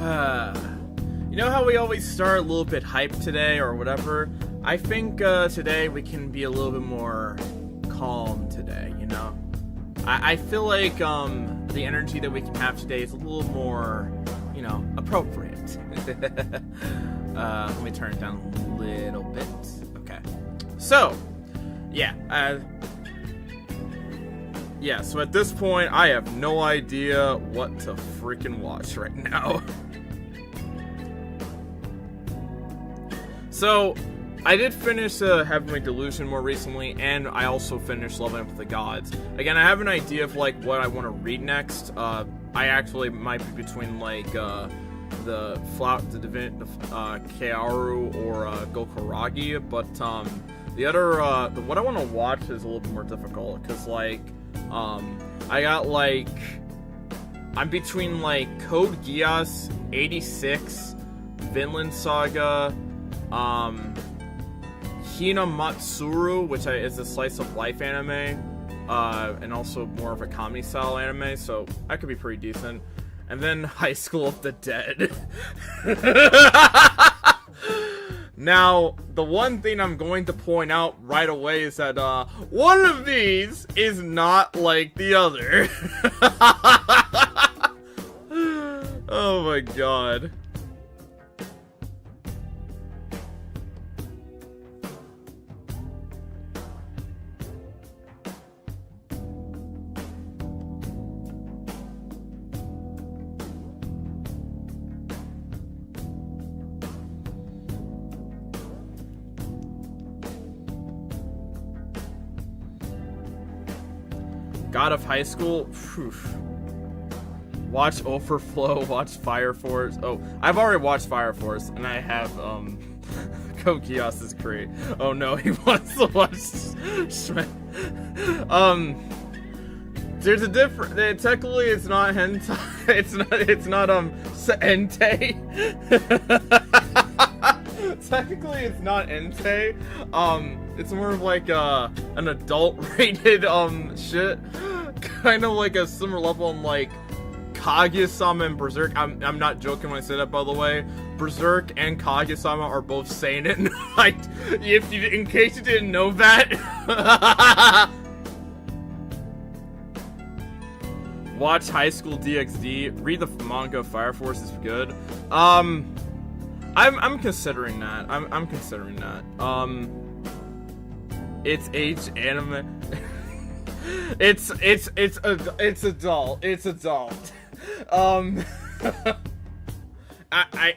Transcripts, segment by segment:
You know how we always start a little bit hyped today or whatever? I think today we can be a little bit more calm today, you know? I feel like the energy that we can have today is a little more, you know, appropriate. Let me turn it down a little bit. Okay. So, yeah. Yeah, so at this point, I have no idea what to freaking watch right now. So, I did finish Heavenly Delusion more recently, and I also finished Leveling Up with the Gods. Again, I have an idea of, like, what I want to read next. I actually might be between, like, the Kearu or Gokuragi, but, the other, what I want to watch is a little bit more difficult, because, like, I got, like, I'm between, like, Code Geass, 86, Vinland Saga, Hinamatsuru, which is a slice of life anime, and also more of a comedy style anime, so that could be pretty decent. And then High School of the Dead. Now, the one thing I'm going to point out right away is that, one of these is not like the other. Oh my god. God of High School, whew. Watch Overflow, watch Fire Force. Oh, I've already watched Fire Force, and I have, Code Geass is great. Oh no, he wants to watch there's a different, technically it's not hentai, it's not, entei. Technically it's not entei, it's more of like, an adult-rated, shit. Kind of like a similar level on, like, Kaguya-sama and Berserk. I'm not joking when I say that, by the way. Berserk and Kaguya-sama are both seinen. Like, in case you didn't know that. Watch High School DxD. Read the manga Fire Force is good. I'm considering that. I'm considering that. It's H anime. It's adult. It's adult.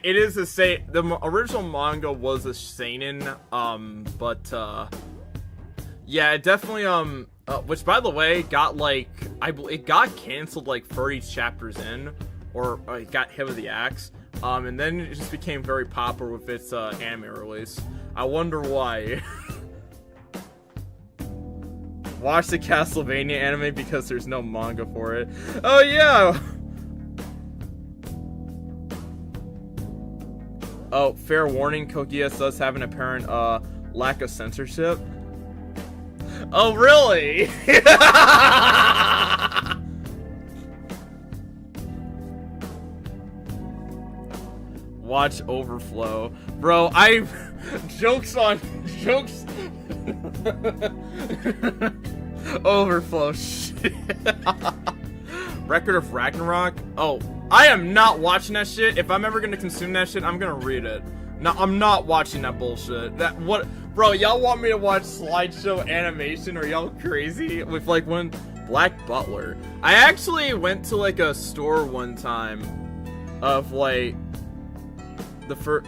It is a the original manga was a seinen, but yeah, it definitely which by the way got like it got canceled like 30 chapters in, or it got hit with the axe, and then it just became very popular with its anime release. I wonder why. Watch the Castlevania anime because there's no manga for it. Oh yeah! Oh, fair warning, Code Geass does have an apparent lack of censorship. Oh really? Watch Overflow. Bro, jokes on jokes. Overflow shit. Record of Ragnarok. Oh, I am not watching that shit. If I'm ever gonna consume that shit, I'm gonna read it. No, I'm not watching that bullshit. Bro, y'all want me to watch slideshow animation? Are y'all crazy? With like one Black Butler. I actually went to like a store one time of like the first.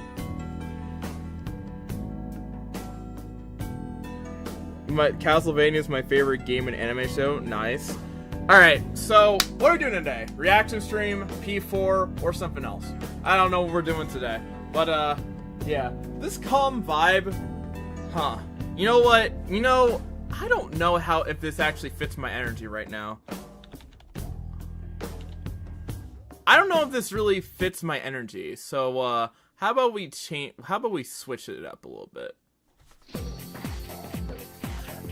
Castlevania is my favorite game and anime show. Nice. Alright, so what are we doing today? Reaction stream, P4, or something else? I don't know what we're doing today. But, yeah. This calm vibe, huh. You know what? You know, I don't know if this actually fits my energy right now. I don't know if this really fits my energy. So, how about we switch it up a little bit?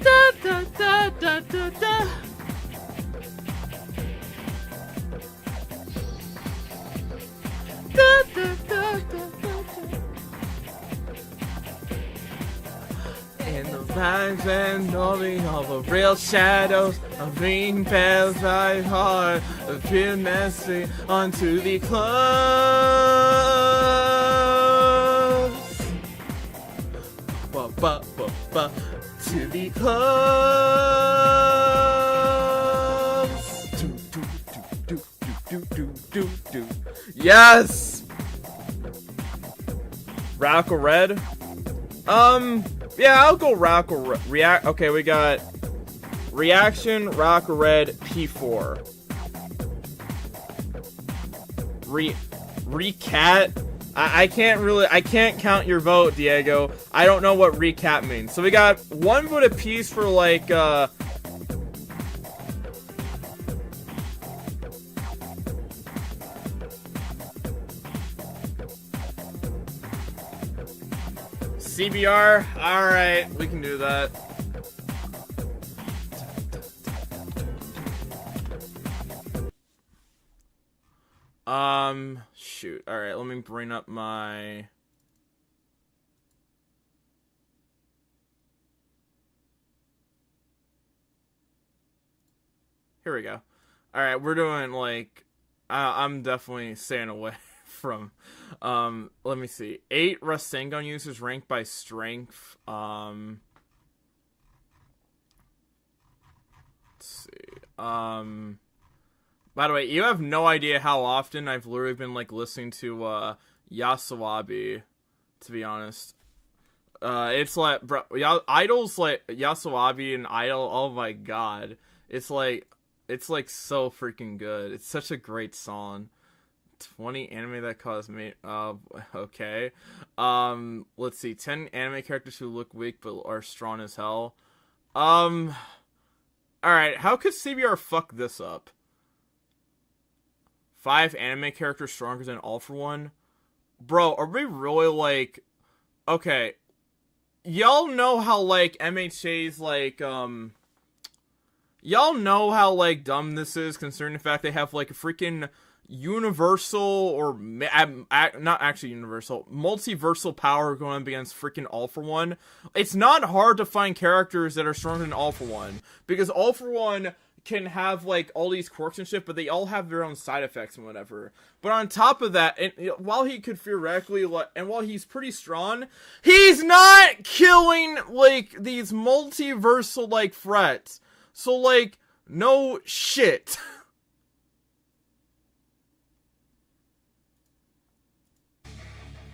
Da, da, da, da, da, da. Da, times and all the real shadows of green pales my heart appear messy onto the close. To the close. Do. Yes! Radical Red? Yeah, I'll go Radical Red. Okay, we got Reaction, Radical Red, P4. Recat? I can't count your vote, Diego. I don't know what recap means. So we got one vote apiece for like, CBR? Alright, we can do that. Shoot. Alright, let me bring up my... Here we go. Alright, we're doing, like... I'm definitely staying away from... let me see. 8 Rasengan users ranked by strength. Let's see. By the way, you have no idea how often I've literally been, like, listening to, Yasuabi, to be honest. It's like, bro, Idol's, like, Yasuabi and Idol, oh my god. It's like, so freaking good. It's such a great song. 20 anime that caused me, okay. Let's see, 10 anime characters who look weak but are strong as hell. Alright, how could CBR fuck this up? 5 anime characters stronger than All For One? Bro, are we really, like... Okay. Y'all know how, like, MHA's, like, Y'all know how, like, dumb this is, considering the fact they have, like, a freaking universal, or... not actually universal. Multiversal power going up against freaking All For One. It's not hard to find characters that are stronger than All For One. Because All For One... can have, like, all these quirks and shit, but they all have their own side effects and whatever. But on top of that, and while he could theoretically, and while he's pretty strong, he's not killing, like, these multiversal, like, threats. So, like, no shit.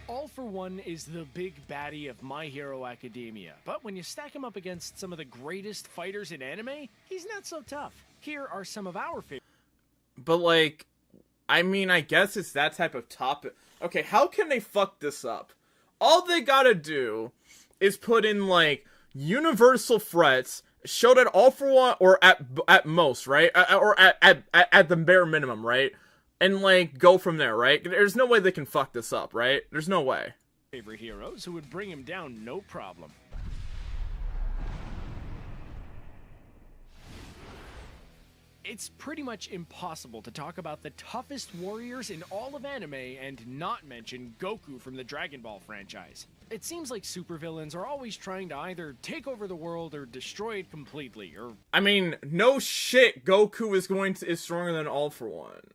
All For One is the big baddie of My Hero Academia, but when you stack him up against some of the greatest fighters in anime, he's not so tough. Here are some of our favorites. But, like, I mean, I guess it's that type of topic. Okay, how can they fuck this up? All they gotta do is put in, like, universal threats, show that All For One, or at most, right? Or at the bare minimum, right? And, like, go from there, right? There's no way they can fuck this up, right? There's no way. Favorite heroes who would bring him down no problem. It's pretty much impossible to talk about the toughest warriors in all of anime and not mention Goku from the Dragon Ball franchise. It seems like supervillains are always trying to either take over the world or destroy it completely, or... I mean, no shit, Goku is stronger than All For One.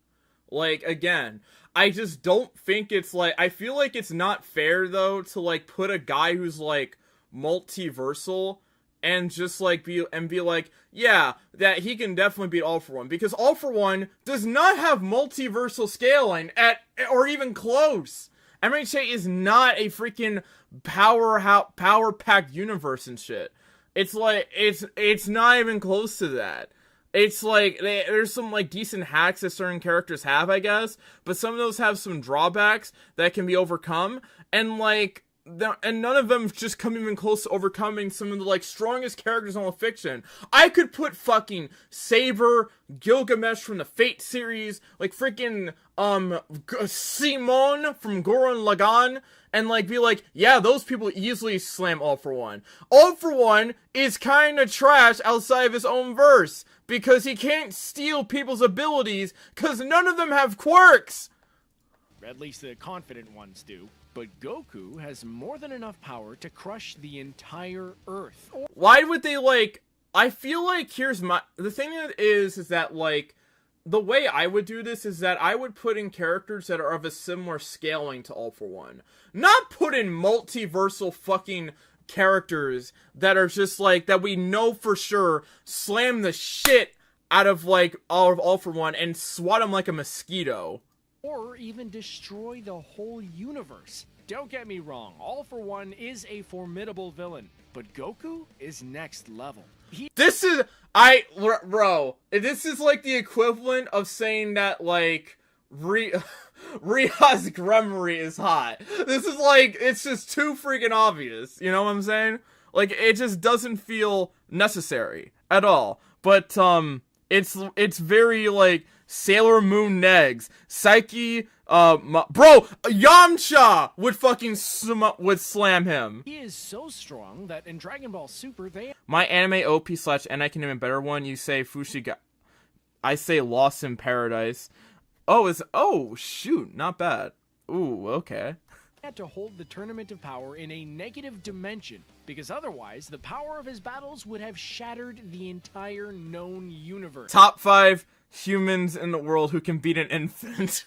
Like, again, I just don't think it's, like, I feel like it's not fair, though, to, like, put a guy who's, like, multiversal and just, like, be like, yeah, that he can definitely beat All For One, because All For One does not have multiversal scaling or even close. MHA is not a freaking power-packed universe and shit. It's like, it's not even close to that. It's like, there's some, like, decent hacks that certain characters have, I guess, but some of those have some drawbacks that can be overcome, and, like, and none of them just come even close to overcoming some of the, like, strongest characters in all of fiction. I could put fucking Saber, Gilgamesh from the Fate series, like, freaking, Simon from Gurren Lagann, and, like, be like, yeah, those people easily slam All For One. All For One is kinda trash outside of his own verse, because he can't steal people's abilities, because none of them have quirks! At least the confident ones do. But Goku has more than enough power to crush the entire Earth. Why would they, like, I feel like the thing is that, like, the way I would do this is that I would put in characters that are of a similar scaling to All For One. Not put in multiversal fucking characters that are just, like, that we know for sure slam the shit out of, like, All For One and swat them like a mosquito. Or even destroy the whole universe. Don't get me wrong, All For One is a formidable villain, but Goku is next level. This is like the equivalent of saying that, like, Ria's Gremory is hot. This is like, it's just too freaking obvious, you know what I'm saying? Like, it just doesn't feel necessary at all. But, it's very, like, Sailor Moon Negs, Psyche, Yamcha would fucking would slam him. He is so strong that in Dragon Ball Super, My anime OP / and I can name a better one, you say Fushiga. I say Lost in Paradise. Oh, shoot, not bad. Ooh, okay. Had to hold the Tournament of Power in a negative dimension, because otherwise the power of his battles would have shattered the entire known universe. Top 5 humans in the world who can beat an infant.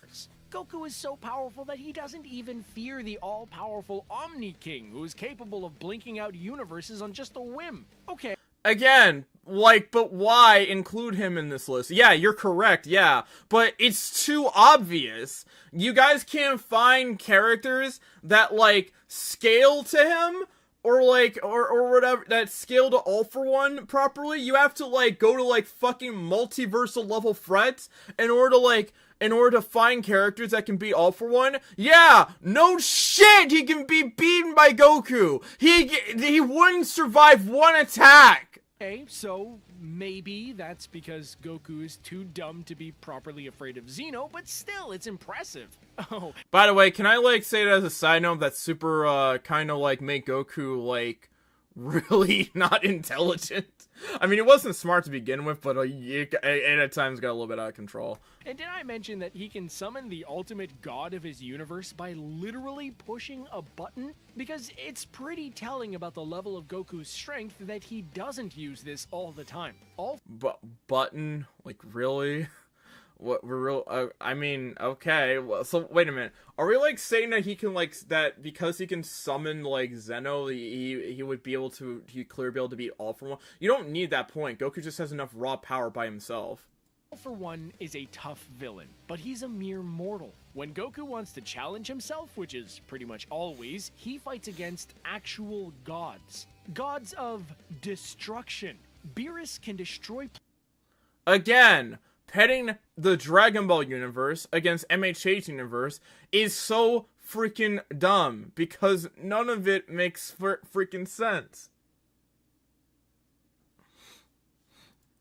Goku is so powerful that he doesn't even fear the all-powerful Omni King, who is capable of blinking out universes on just a whim. Okay. Again, like, but why include him in this list? Yeah, you're correct, yeah. But it's too obvious. You guys can't find characters that, like, scale to him, or, like, or whatever, that scale to All For One properly. You have to, like, go to, like, fucking multiversal level threats in order to find characters that can beat All For One. Yeah, no shit, he can be beaten by Goku. He wouldn't survive one attack. Okay, so maybe that's because Goku is too dumb to be properly afraid of Xeno, but still, it's impressive. Oh. By the way, can I, like, say that as a side note that Super, kind of, like, make Goku, like, really not intelligent? I mean, he wasn't smart to begin with, but at times got a little bit out of control. And did I mention that he can summon the ultimate god of his universe by literally pushing a button? Because it's pretty telling about the level of Goku's strength that he doesn't use this all the time. Button? Like, really? What, we're real, I mean, okay, well, so, wait a minute, are we, like, saying that he can, like, that because he can summon, like, Zeno, he would be able to, he'd clearly be able to beat All For One? You don't need that point, Goku just has enough raw power by himself. All For One is a tough villain, but he's a mere mortal. When Goku wants to challenge himself, which is pretty much always, he fights against actual gods. Gods of destruction. Beerus can destroy... Again, pitting the Dragon Ball universe against MHH universe is so freaking dumb, because none of it makes freaking sense.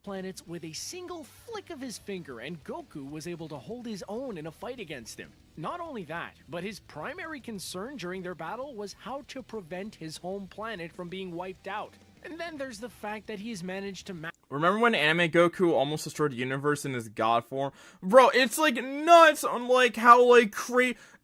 Planets with a single flick of his finger, and Goku was able to hold his own in a fight against him. Not only that, but his primary concern during their battle was how to prevent his home planet from being wiped out. And then there's the fact that he's managed to Remember when Anime Goku almost destroyed the universe in his god form? Bro, it's like nuts on like how like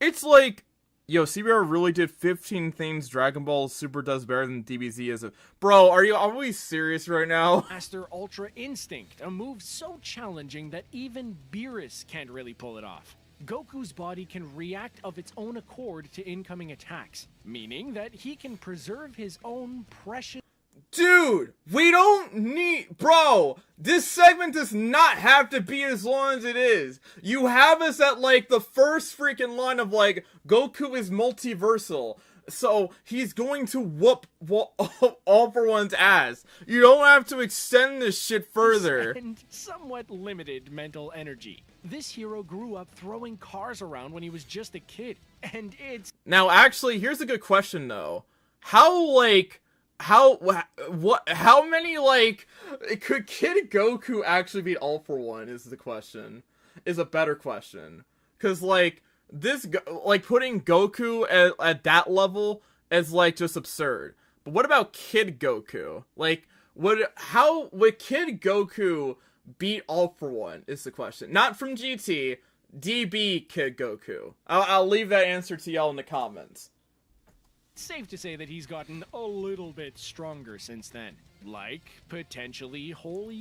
it's like, yo, CBR really did 15 things Dragon Ball Super does better than DBZ as a... Bro, are we serious right now? Master Ultra Instinct, a move so challenging that even Beerus can't really pull it off. Goku's body can react of its own accord to incoming attacks, meaning that he can preserve his own precious... Dude, we don't need... Bro, this segment does not have to be as long as it is. You have us at, like, the first freaking line of, like, Goku is multiversal. So, he's going to whoop All For One's ass. You don't have to extend this shit further. And somewhat limited mental energy. This hero grew up throwing cars around when he was just a kid. And it's... Now, actually, here's a good question, though. How many, like, could Kid Goku actually beat All For One is the question, is a better question. Because, like, putting Goku at that level is, like, just absurd. But what about Kid Goku? Like, how would Kid Goku beat All For One is the question. Not from GT, DB Kid Goku. I'll leave that answer to y'all in the comments. It's safe to say that he's gotten a little bit stronger since then. Like, potentially whole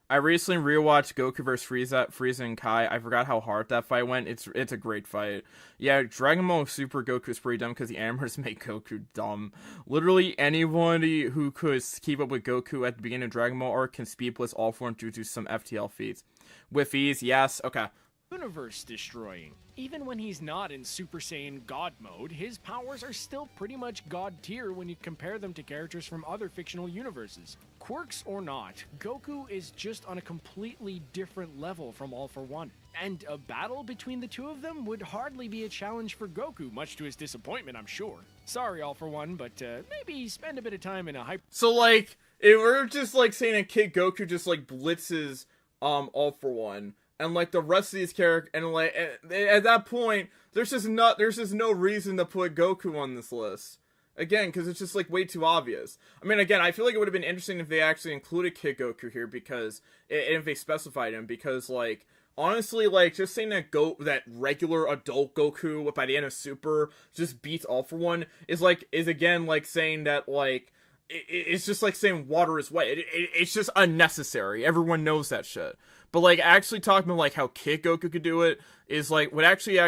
I recently rewatched Goku vs. Frieza and Kai. I forgot how hard that fight went. It's a great fight. Yeah, Dragon Ball Super Goku is pretty dumb because the animators make Goku dumb. Literally anybody who could keep up with Goku at the beginning of Dragon Ball arc can speed blitz all four and do some FTL feats. With ease, yes, okay. universe destroying. Even when he's not in Super Saiyan God mode, his powers are still pretty much God tier when you compare them to characters from other fictional universes. Quirks or not, Goku is just on a completely different level from All For One. And a battle between the two of them would hardly be a challenge for Goku, much to his disappointment, I'm sure. Sorry, All For One, but maybe spend a bit of time in a hyper... So, like, if we're just, like, saying a Kid Goku just, like, blitzes, All For One, and, like, the rest of these characters, and, like, at that point, there's just no reason to put Goku on this list. Again, because it's just, like, way too obvious. I mean, again, I feel like it would have been interesting if they actually included Kid Goku here, because, if they specified him, because, like, honestly, like, just saying that regular adult Goku by the end of Super just beats All For One is again, like, saying that, like, it's just like saying water is wet. It's just unnecessary. Everyone knows that shit. But, like, actually talking about, like, how Kid Goku could do it is, like, would actually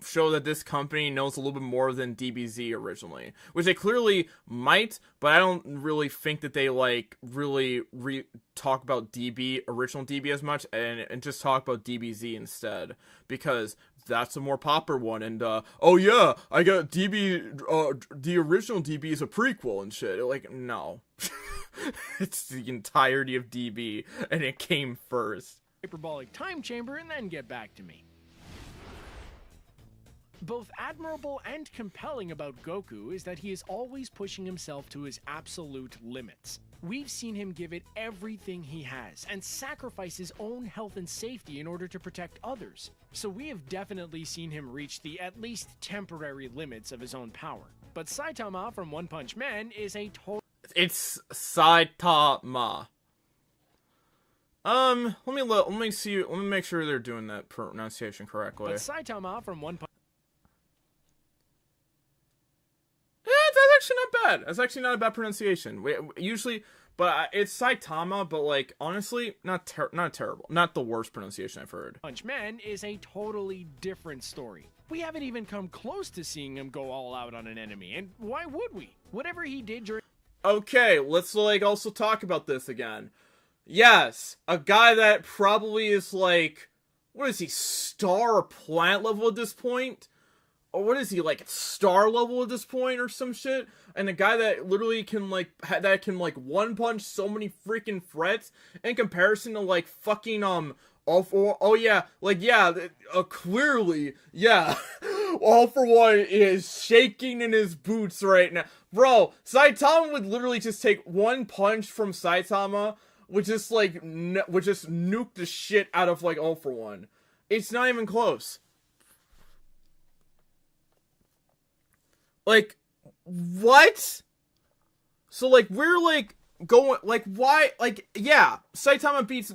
show that this company knows a little bit more than DBZ originally. Which they clearly might, but I don't really think that they, like, really talk about original DB as much, and just talk about DBZ instead. Because that's a more popular one, and, oh yeah, I got DB, the original DB is a prequel and shit. Like, no. It's the entirety of DB, and it came first. Hyperbolic time chamber and then get back to me. Both admirable and compelling about Goku is that he is always pushing himself to his absolute limits. We've seen him give it everything he has, and sacrifice his own health and safety in order to protect others. So we have definitely seen him reach the at least temporary limits of his own power. But Saitama from One Punch Man is a total... It's Saitama. Let me see, let me make sure they're doing that pronunciation correctly. But Saitama from One Punch... That's actually not bad. That's actually not a bad pronunciation. Usually, but it's Saitama, but, like, honestly, not terrible. Not the worst pronunciation I've heard. Punch Man is a totally different story. We haven't even come close to seeing him go all out on an enemy, and why would we? Whatever he did during... Okay, let's, like, also talk about this again. Yes, a guy that probably is, like, what is he, star or plant level at this point? Or what is he, like, star level at this point or some shit? And a guy that literally can, like, one punch so many freaking threats in comparison to, like, fucking, clearly, yeah, All For One is shaking in his boots right now. Bro, Saitama would literally just take one punch from Saitama, would just nuke the shit out of, like, All For One. It's not even close. Like, what? So, like, we're, like, going, like, why, like, yeah, Saitama beats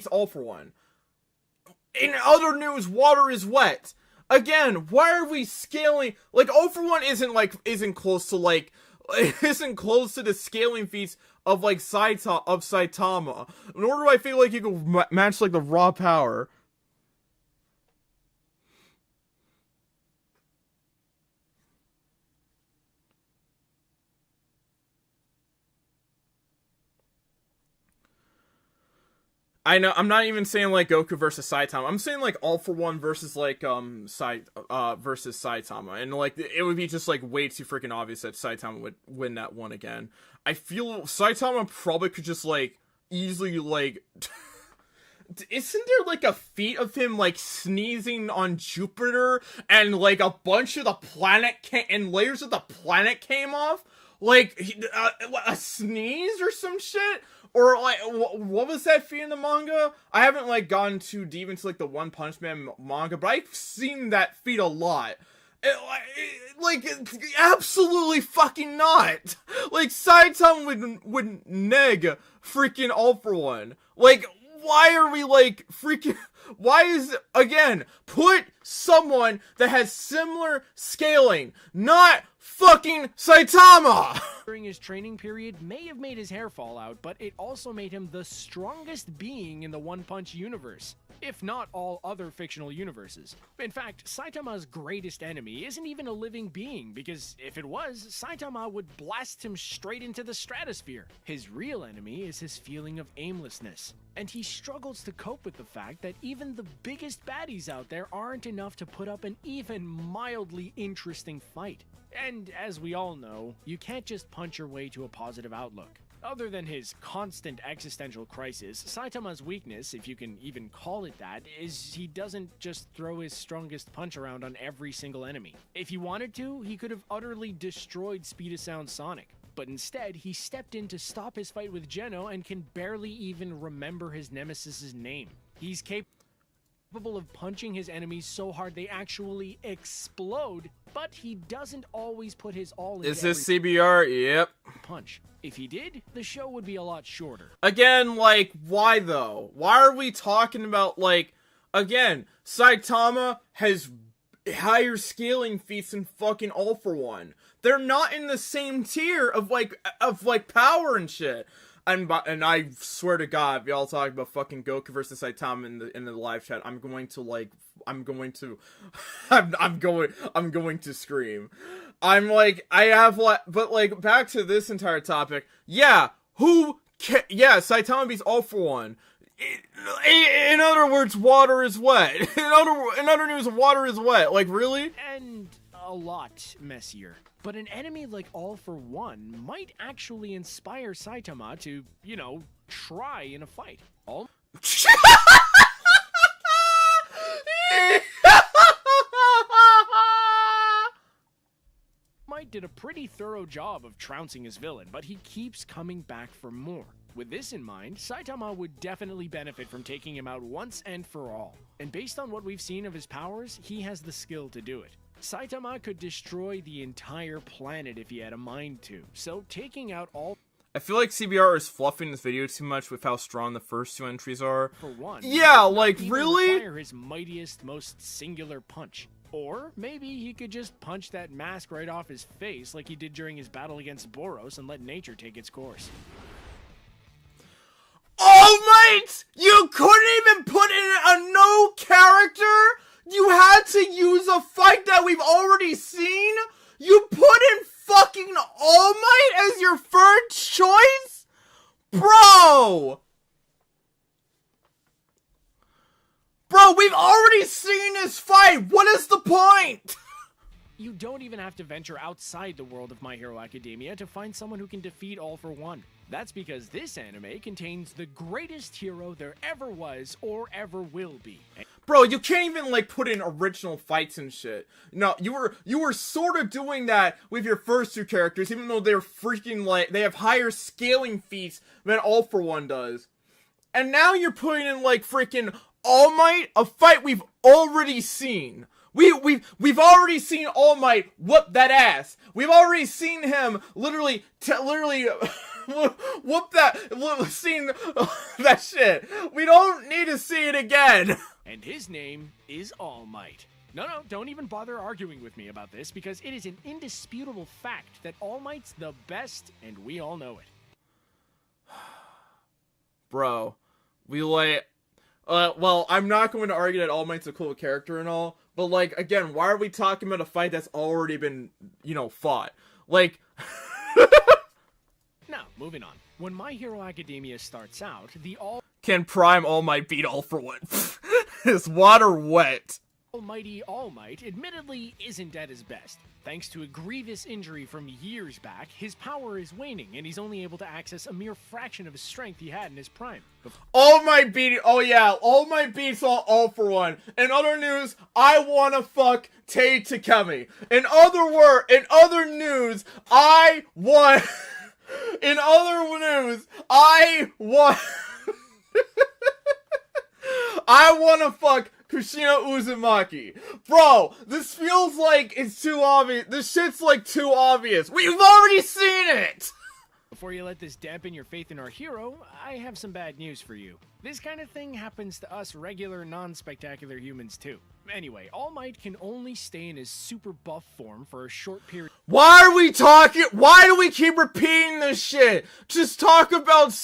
All For One. In other news, water is wet. Again, why are we scaling, like, All For One isn't close to the scaling feats of, like, Saitama. Nor do I feel like you can match, like, the raw power. I know, I'm not even saying, like, Goku versus Saitama. I'm saying, like, All For One versus, like, versus Saitama. And, like, it would be just, like, way too freaking obvious that Saitama would win that one again. I feel Saitama probably could just, like, easily, like... Isn't there, like, a feat of him, like, sneezing on Jupiter and, like, a bunch of the planet and layers of the planet came off? Like, a sneeze or some shit? Or, like, what was that feat in the manga? I haven't, like, gone too deep into, like, the One Punch Man manga, but I've seen that feat a lot. Like, absolutely fucking not! Like, Saitama would neg freaking All For One. Like, why are we like freaking, why is, again, put someone that has similar scaling, not fucking Saitama! During his training period may have made his hair fall out, but it also made him the strongest being in the One Punch universe, if not all other fictional universes. In fact, Saitama's greatest enemy isn't even a living being, because if it was, Saitama would blast him straight into the stratosphere. His real enemy is his feeling of aimlessness, and he struggles to cope with the fact that even the biggest baddies out there aren't enough to put up an even mildly interesting fight. And as we all know, you can't just punch your way to a positive outlook. Other than his constant existential crisis, Saitama's weakness, if you can even call it that, is he doesn't just throw his strongest punch around on every single enemy. If he wanted to, he could have utterly destroyed Speed of Sound Sonic. But instead, he stepped in to stop his fight with Geno and can barely even remember his nemesis's name. He's capable of punching his enemies so hard they actually explode, but he doesn't always put his all into Is this CBR? Yep. punch. If he did, the show would be a lot shorter. Again, like, why though? Why are we talking about, like, again, Saitama has higher scaling feats than fucking All For One. They're not in the same tier of power and shit. And I swear to God, if y'all talk about fucking Goku versus Saitama in the live chat, I'm going to scream. I'm like, but like, back to this entire topic. Yeah, Saitama beats All For One. In other words, water is wet. In other news, water is wet. Like, really? And a lot messier. But an enemy like All For One might actually inspire Saitama to, try in a fight. All Might did a pretty thorough job of trouncing his villain, but he keeps coming back for more. With this in mind, Saitama would definitely benefit from taking him out once and for all. And based on what we've seen of his powers, he has the skill to do it. Saitama could destroy the entire planet if he had a mind to, so taking out all... I feel like CBR is fluffing this video too much with how strong the first two entries are. For one, yeah, like, really? Require his mightiest, most singular punch. Or maybe he could just punch that mask right off his face like he did during his battle against Boros and let nature take its course. Oh, mate! You couldn't even put in a no character? You had to use a fight that we've already seen? You put in fucking All Might as your first choice? Bro! Bro, we've already seen this fight! What is the point? You don't even have to venture outside the world of My Hero Academia to find someone who can defeat All For One. That's because this anime contains the greatest hero there ever was or ever will be. Bro, you can't even, like, put in original fights and shit. No, you were sort of doing that with your first two characters, even though they're freaking, like, they have higher scaling feats than All For One does. And now you're putting in, like, freaking All Might, a fight we've already seen. We've already seen All Might whoop that ass. We've already seen him literally whoop that shit. We don't need to see it again. And his name is All Might. No, don't even bother arguing with me about this, because it is an indisputable fact that All Might's the best, and we all know it. Bro, well, I'm not going to argue that All Might's a cool character and all, but, like, again, why are we talking about a fight that's already been, fought? Like... Now, moving on. When My Hero Academia starts out, Can Prime All Might beat All For One? Is water wet? Almighty All Might admittedly isn't at his best. Thanks to a grievous injury from years back, his power is waning, and he's only able to access a mere fraction of his strength he had in his prime. All Might beat... Oh yeah, All Might beats All For One. In other news, I wanna fuck Tei Takemi. In other news, I want... In other news, I want to fuck Kushina Uzumaki. Bro, this feels like it's too obvious. This shit's like too obvious. We've already seen it! Before you let this dampen your faith in our hero, I have some bad news for you. This kind of thing happens to us regular, non-spectacular humans too. Anyway, All Might can only stay in his super buff form for a short period. Why are we talking? Why do we keep repeating this shit? Just talk about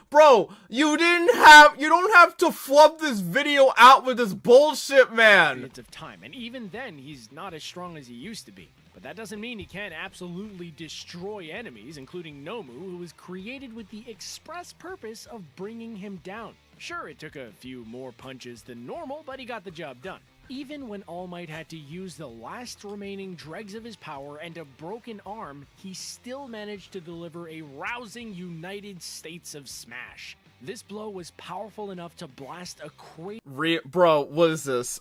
bro, you don't have to flub this video out with this bullshit, man. Of time, and even then, he's not as strong as he used to be. But that doesn't mean he can't absolutely destroy enemies, including Nomu, who was created with the express purpose of bringing him down. Sure, it took a few more punches than normal, but he got the job done. Even when All Might had to use the last remaining dregs of his power and a broken arm, he still managed to deliver a rousing United States of Smash. This blow was powerful enough to blast a crazy... Bro, what is this?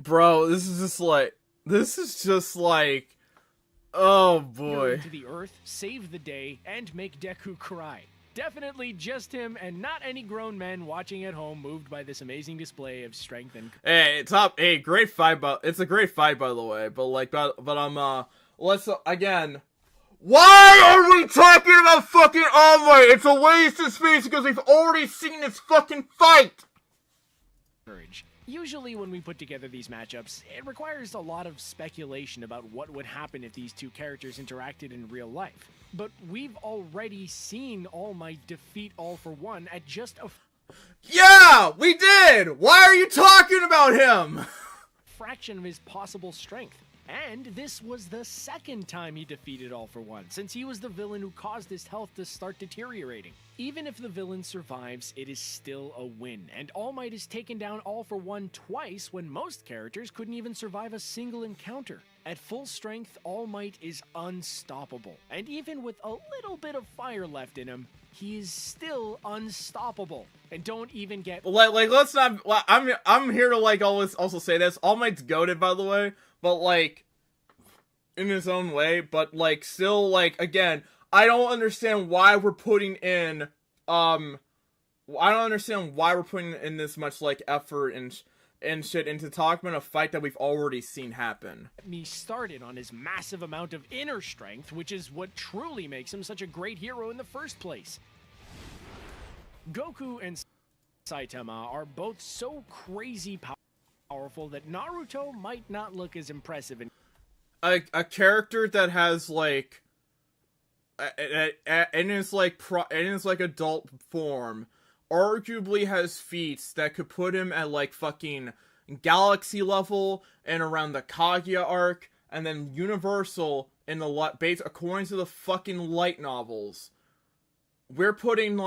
Bro, this is just like, oh boy. To the earth, save the day, and make Deku cry. Definitely just him and not any grown men watching at home moved by this amazing display of strength and... Hey, great fight, it's a great fight, by the way, but let's, again, why are we talking about fucking All Might? It's a waste of space because we've already seen this fucking fight! Courage. Usually when we put together these matchups, it requires a lot of speculation about what would happen if these two characters interacted in real life. But we've already seen All Might defeat All for One at just a... Yeah, we did! Why are you talking about him? Fraction of his possible strength. And this was the second time he defeated All for One, since he was the villain who caused his health to start deteriorating. Even if the villain survives, it is still a win, and All Might has taken down All for One twice when most characters couldn't even survive a single encounter. At full strength, All Might is unstoppable, and even with a little bit of fire left in him, he is still unstoppable. And don't even get... let's not... I'm here to, always also say this. All Might's goated, by the way. But, in his own way, but, still, again, I don't understand why we're putting in, I don't understand why we're putting in this much, effort and shit into talking about a fight that we've already seen happen. Me started on his massive amount of inner strength, which is what truly makes him such a great hero in the first place. Goku and Saitama are both so crazy powerful that Naruto might not look as impressive in a character that has in his adult form arguably has feats that could put him at fucking galaxy level and around the Kaguya arc and then universal in the base according to the fucking light novels. We're putting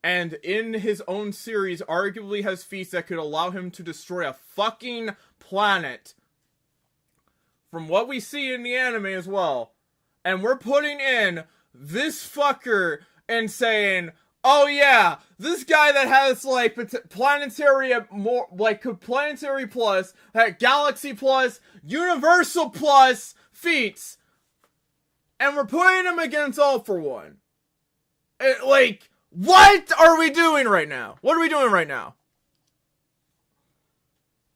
and in his own series, arguably has feats that could allow him to destroy a fucking planet. From what we see in the anime as well. And we're putting in this fucker and saying, oh yeah, this guy that has planetary planetary plus, galaxy plus, universal plus feats. And we're putting him against All for One. What are we doing right now? What are we doing right now?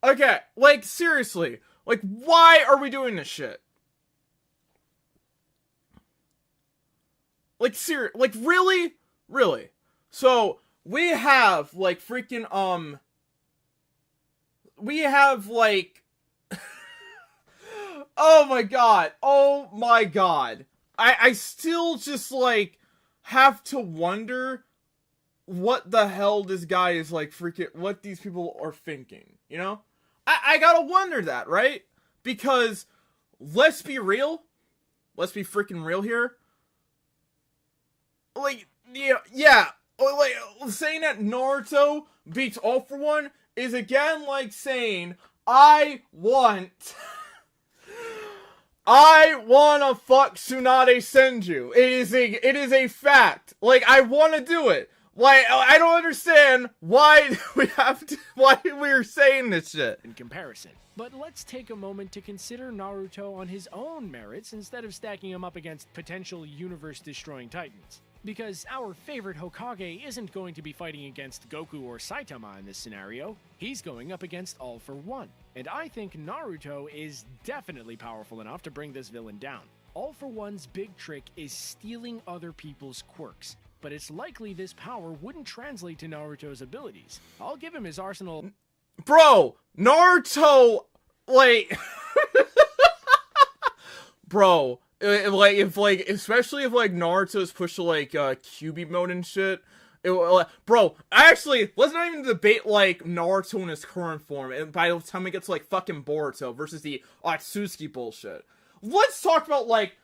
Okay, seriously. Why are we doing this shit? Really? Really? So, we have, freaking, we have, oh my god. Oh my god. I still just, have to wonder what the hell this guy is freaking, what these people are thinking, you know? I gotta wonder that, right? Because, let's be real. Let's be freaking real here. Yeah. Saying that Naruto beats All for One is again saying, I wanna fuck Tsunade Senju. It is a fact. I wanna do it. I don't understand why we're saying this shit. In comparison. But let's take a moment to consider Naruto on his own merits instead of stacking him up against potential universe-destroying titans. Because our favorite Hokage isn't going to be fighting against Goku or Saitama in this scenario. He's going up against All for One. And I think Naruto is definitely powerful enough to bring this villain down. All for One's big trick is stealing other people's quirks, but it's likely this power wouldn't translate to Naruto's abilities. I'll give him his arsenal. Bro, Naruto, like, bro, like, especially if, like, Naruto's pushed to, like, QB mode and shit, bro, actually, let's not even debate, like, Naruto in his current form, and by the time it gets, like, fucking Boruto versus the Otsutsuki bullshit. Let's talk about, like,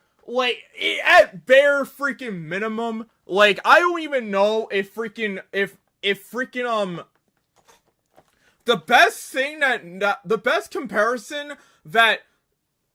at bare freaking minimum, like, I don't even know if freaking, the best thing the best comparison that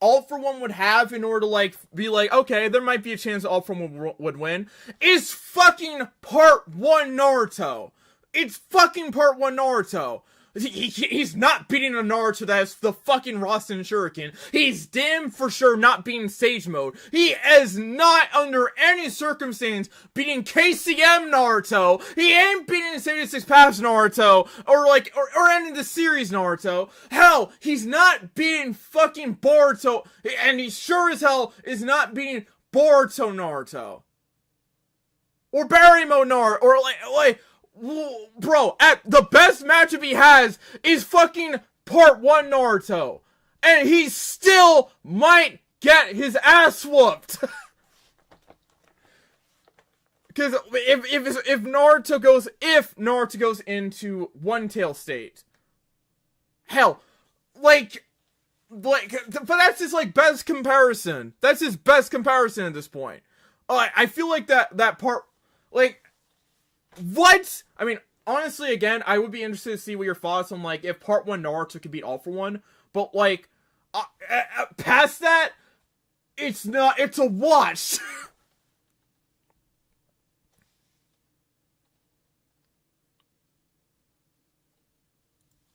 All For One would have in order to, like, be like, okay, there might be a chance All For One would win, is fucking Part 1 Naruto. It's fucking Part 1 Naruto. He's not beating a Naruto that has the fucking Rasen Shuriken. He's damn for sure not beating Sage Mode. He is not under any circumstance beating KCM Naruto. He ain't beating 76 Paths Naruto. Or ending the series Naruto. Hell, he's not beating fucking Boruto. And he sure as hell is not beating Boruto Naruto. Or Barry Mode Naruto. Or bro, at the best matchup he has is fucking Part 1 Naruto. And he still might get his ass whooped. Because if Naruto goes into One Tail state, hell, but that's his, like, best comparison. That's his best comparison at this point. I feel like that part, like, what? I mean, honestly, again, I would be interested to see what your thoughts on, like, if Part 1 Naruto could beat All For One, but, like, past that, it's a watch.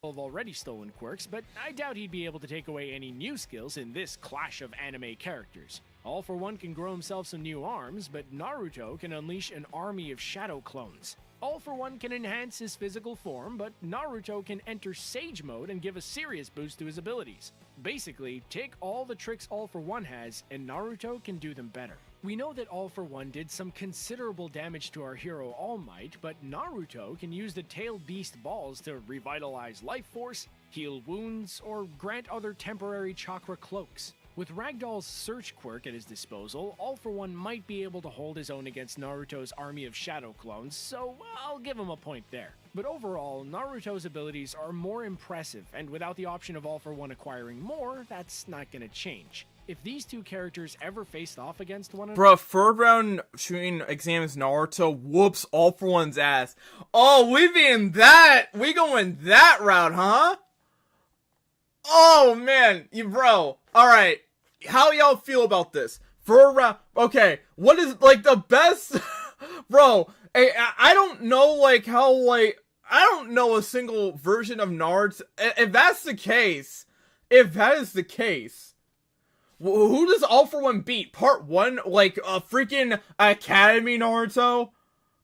Have already stolen quirks, but I doubt he'd be able to take away any new skills in this clash of anime characters. All For One can grow himself some new arms, but Naruto can unleash an army of shadow clones. All For One can enhance his physical form, but Naruto can enter Sage Mode and give a serious boost to his abilities. Basically, take all the tricks All For One has, and Naruto can do them better. We know that All For One did some considerable damage to our hero All Might, but Naruto can use the Tailed Beast balls to revitalize life force, heal wounds, or grant other temporary chakra cloaks. With Ragdoll's Search quirk at his disposal, All For One might be able to hold his own against Naruto's army of shadow clones, so I'll give him a point there. But overall, Naruto's abilities are more impressive, and without the option of All For One acquiring more, that's not gonna change. If these two characters ever faced off against one another— Bro, third round shooting examines Naruto whoops All For One's ass. Oh, we going that route, huh? Oh, man. Bro. Alright. How y'all feel about this? Third round. Okay. What is, like, the best? Bro. I don't know, like, how, like, I don't know a single version of Naruto. If that is the case, who does All For One beat? Part 1? Like, a freaking Academy Naruto?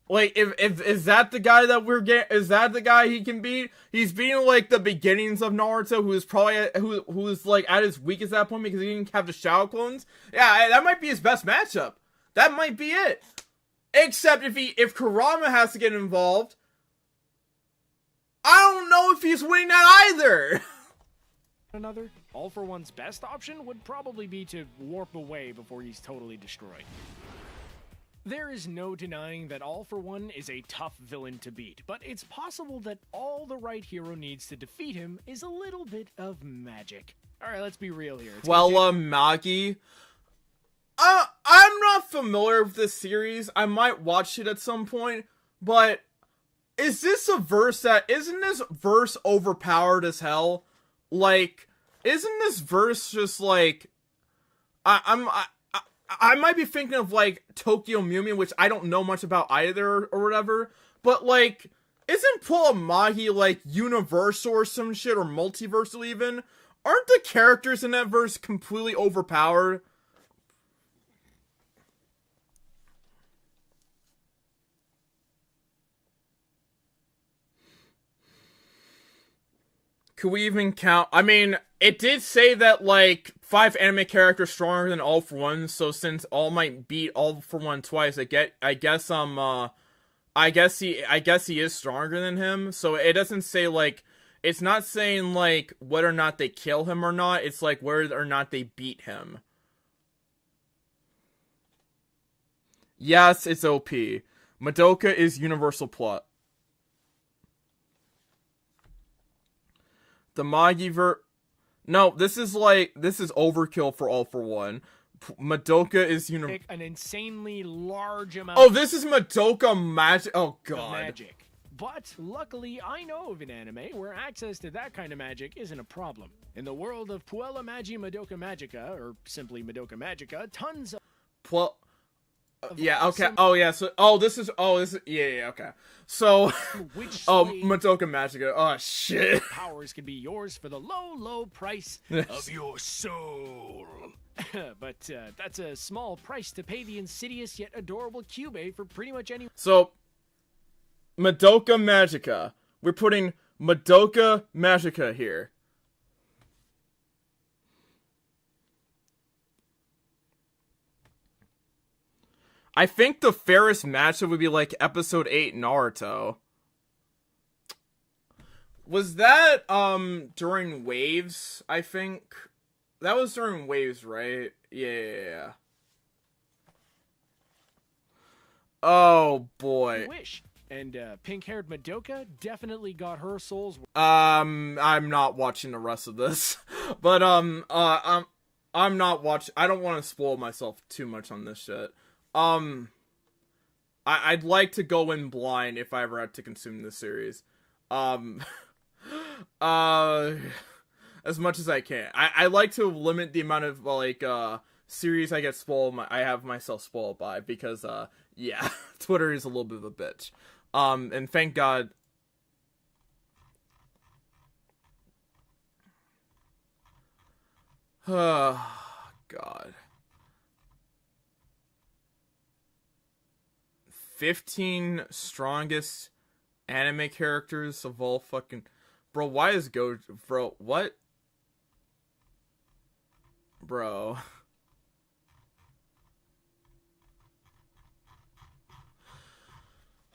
Like, is that the guy that is that the guy he can beat? He's beating, like, the beginnings of Naruto, who is probably, who's, like, at his weakest at that point because he didn't have the Shadow Clones. Yeah, that might be his best matchup. That might be it. Except if Kurama has to get involved, I don't know if he's winning that either. another, All For One's best option would probably be to warp away before he's totally destroyed. There is no denying that All For One is a tough villain to beat, but it's possible that all the right hero needs to defeat him is a little bit of magic. Alright, let's be real here. Magi. I'm not familiar with this series. I might watch it at some point, but isn't this verse overpowered as hell? Like, isn't this verse just like, I might be thinking of, like, Tokyo Mew Mew, which I don't know much about either, or whatever, but, like, isn't Pull Magi, like, universal or some shit, or multiversal even? Aren't the characters in that verse completely overpowered? Could we even count? I mean, it did say that, like, 5 anime characters stronger than All For One, so since All Might beat All For One twice, I guess he is stronger than him, so it doesn't say, like, it's not saying, like, whether or not they kill him or not, it's like whether or not they beat him. Yes, it's OP. Madoka is universal plot. The No, this is overkill for All For One. Madoka is an insanely large amount. Oh, this is Madoka magic. Oh god. Magic. But luckily, I know of an anime where access to that kind of magic isn't a problem. In the world of Puella Magi Madoka Magica, or simply Madoka Magica, tons of yeah, okay. This is okay. So Madoka Magica. Oh shit. Powers can be yours for the low price of your soul. But that's a small price to pay the insidious yet adorable Kyubey for pretty much any. So Madoka Magica. We're putting Madoka Magica here. I think the fairest matchup would be like episode 8 Naruto. Was that during Waves, I think? That was during Waves, right? Yeah. Oh boy. Wish. And pink-haired Madoka definitely got her soul's worth. I'm not watching the rest of this. But I'm not watching. I don't want to spoil myself too much on this shit. I'd like to go in blind if I ever had to consume this series. As much as I can. I like to limit the amount of, like, series I get spoiled, I have myself spoiled by, because, yeah, Twitter is a little bit of a bitch. And thank God. God. 15 strongest anime characters of all fucking... Bro, why is Gojo... Bro, what? Bro.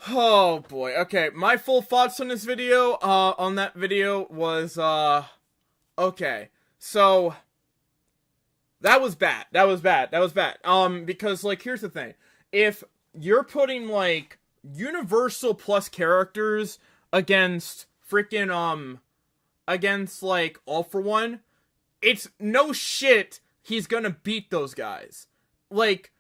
Oh, boy. Okay, my full thoughts on this video, on that video was, okay. So, that was bad. Because, like, here's the thing. If you're putting, like, Universal plus characters against freaking, against, like, All For One, it's no shit he's gonna beat those guys. Like,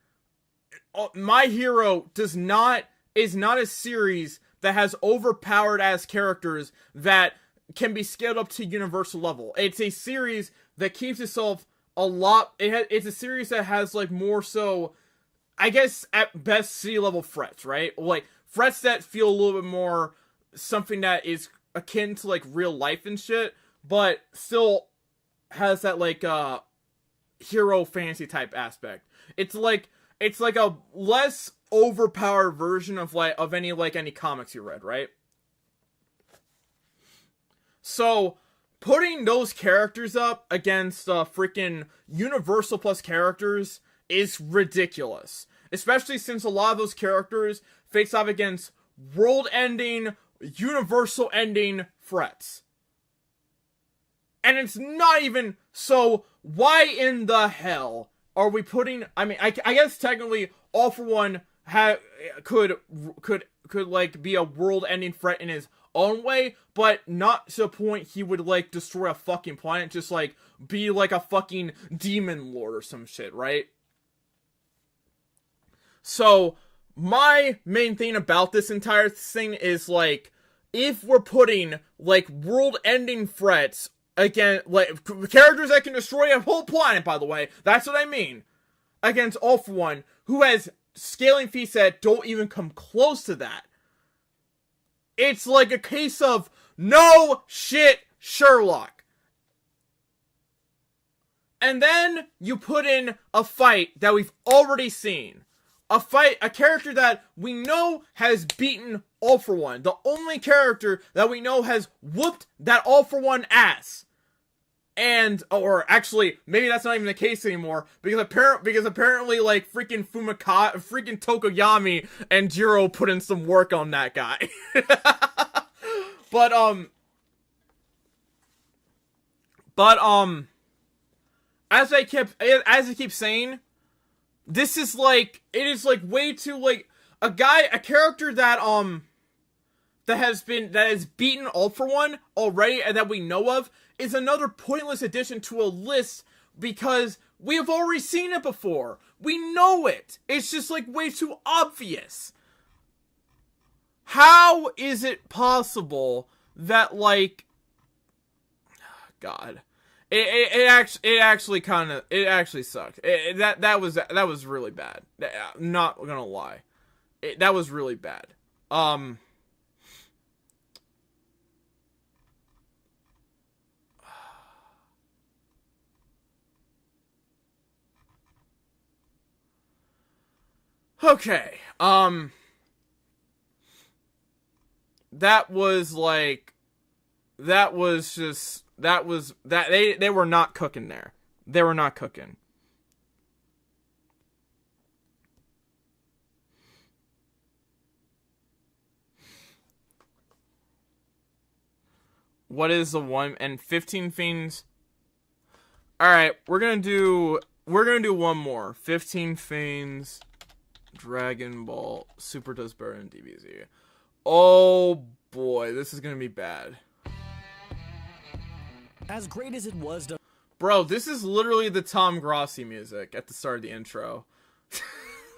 My Hero is not a series that has overpowered ass characters that can be scaled up to Universal level. It's a series that keeps itself a lot, it's a series that has, like, more so, I guess, at best, C-level threats, right? Like, threats that feel a little bit more something that is akin to, like, real life and shit, but still has that, like, hero fantasy type aspect. It's like a less overpowered version of, like, of any comics you read, right? So, putting those characters up against, freaking Universal plus characters is ridiculous. Especially since a lot of those characters face off against world-ending, universal-ending threats. And it's not even... So, why in the hell are we putting... I mean, I guess technically, All For One could like, be a world-ending threat in his own way, but not to the point he would, like, destroy a fucking planet, just, like, be, like, a fucking demon lord or some shit, right? So, my main thing about this entire thing is, like, if we're putting, like, world-ending threats, again, like, characters that can destroy a whole planet, by the way, that's what I mean, against All For One, who has scaling feats that don't even come close to that. It's like a case of, no shit, Sherlock. And then you put in a fight that we've already seen. a character that we know has beaten All For One. The only character that we know has whooped that All For One ass. And, or actually, maybe that's not even the case anymore, because apparently, like, freaking freaking Tokoyami and Jiro put in some work on that guy. But, as I keep saying, this is like, it is like way too, like, a character that has beaten All For One already and that we know of is another pointless addition to a list because we have already seen it before. We know it. It's just like way too obvious. How is it possible that, like, God, it actually sucked. That was really bad. I'm not gonna lie. That was really bad. Okay, they were not cooking there. They were not cooking. What is the 1 and 15 fiends? Alright, we're gonna do one more. 15 fiends. Dragon Ball Super does better than DBZ. Oh boy, this is gonna be bad. As great as it was to... Bro, this is literally the Tom Grossi music at the start of the intro.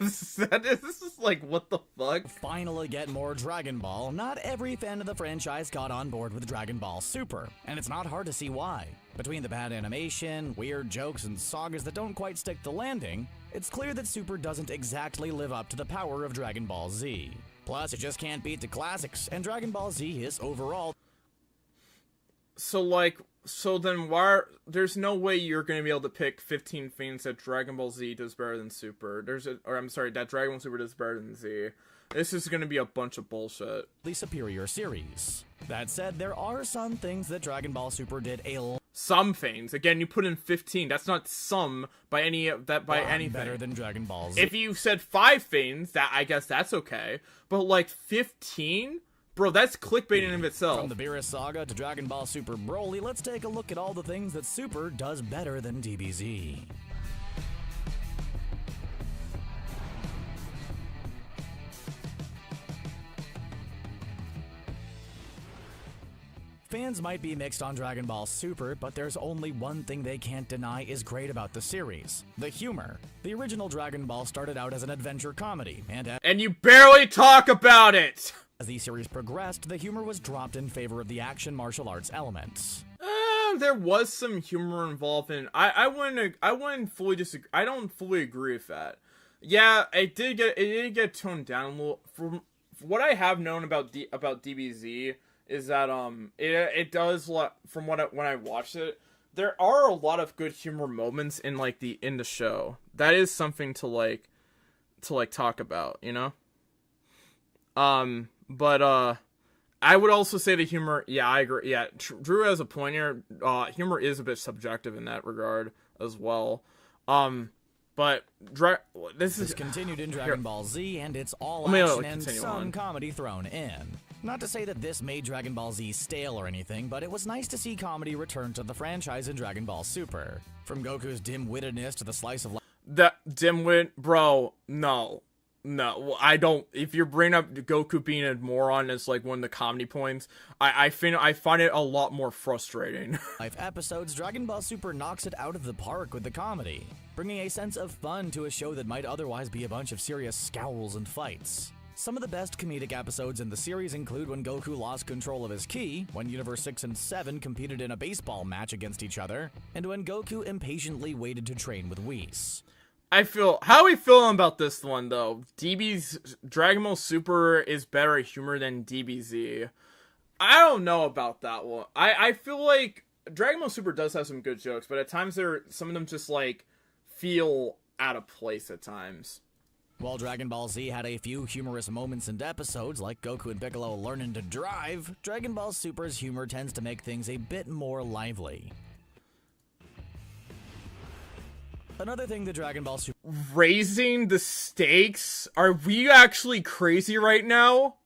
This is like, what the fuck? Finally get more Dragon Ball, not every fan of the franchise got on board with Dragon Ball Super, and it's not hard to see why. Between the bad animation, weird jokes, and sagas that don't quite stick the landing, it's clear that Super doesn't exactly live up to the power of Dragon Ball Z. Plus, it just can't beat the classics, and Dragon Ball Z is overall... So then why there's no way you're going to be able to pick 15 fiends that Dragon Ball Z does better than Super. That Dragon Ball Super does better than Z. This is going to be a bunch of bullshit. The superior series. That said, there are some things that Dragon Ball Super did some things. Again, you put in 15. That's not some by anything. Better than Dragon Ball Z. If you said 5 fiends, I guess that's okay. But like 15? Bro, that's clickbait in of itself. From the Beerus Saga to Dragon Ball Super Broly, let's take a look at all the things that Super does better than DBZ. Fans might be mixed on Dragon Ball Super, but there's only one thing they can't deny is great about the series: the humor. The original Dragon Ball started out as an adventure comedy, and you barely talk about it! As the series progressed, the humor was dropped in favor of the action martial arts elements. There was some humor involved in. I wouldn't fully disagree. I don't fully agree with that. Yeah, it did get toned down a little. From what I have known about DBZ is that it does from when I watched it. There are a lot of good humor moments in the show. That is something to talk about, you know. But I would also say the humor, yeah, I agree. Yeah, Drew has a point here. Humor is a bit subjective in that regard as well. But this is continued in Dragon Ball Z, and it's all action and some comedy thrown in. Not to say that this made Dragon Ball Z stale or anything, but it was nice to see comedy return to the franchise in Dragon Ball Super. From Goku's dim-wittedness to the slice of life. That dim-wit, bro, no. No, I don't. If you're bringing up Goku being a moron as like one of the comedy points, I find it a lot more frustrating. Life episodes, Dragon Ball Super knocks it out of the park with the comedy, bringing a sense of fun to a show that might otherwise be a bunch of serious scowls and fights. Some of the best comedic episodes in the series include when Goku lost control of his ki, when Universe 6 and 7 competed in a baseball match against each other, and when Goku impatiently waited to train with Whis. How are we feeling about this one, though? DB's Dragon Ball Super is better at humor than DBZ. I don't know about that one. I feel like Dragon Ball Super does have some good jokes, but at times some of them just, like, feel out of place at times. While Dragon Ball Z had a few humorous moments and episodes, like Goku and Piccolo learning to drive, Dragon Ball Super's humor tends to make things a bit more lively. Another thing that Dragon Ball Super Raising the stakes? Are we actually crazy right now?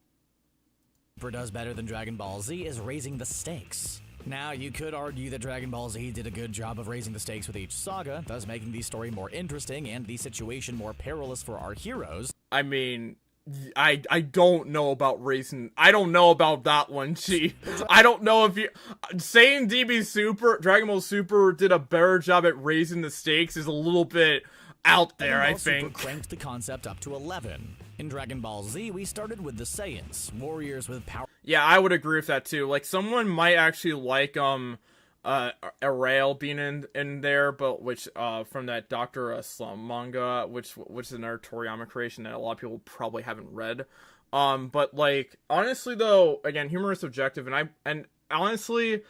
does better than Dragon Ball Z is raising the stakes. Now, you could argue that Dragon Ball Z did a good job of raising the stakes with each saga, thus making the story more interesting and the situation more perilous for our heroes. I mean, I don't know about raising. I don't know about that one, G. I don't know if you saying Dragon Ball Super did a better job at raising the stakes is a little bit out there, I think. Super cranked the concept up to 11. In Dragon Ball Z, we started with the Saiyans, warriors with power. Yeah, I would agree with that too. Like, someone might actually like Arail being in there, but which from that Dr. Slump manga, which is another Toriyama creation that a lot of people probably haven't read. But like, honestly though, again, humor is subjective, and honestly,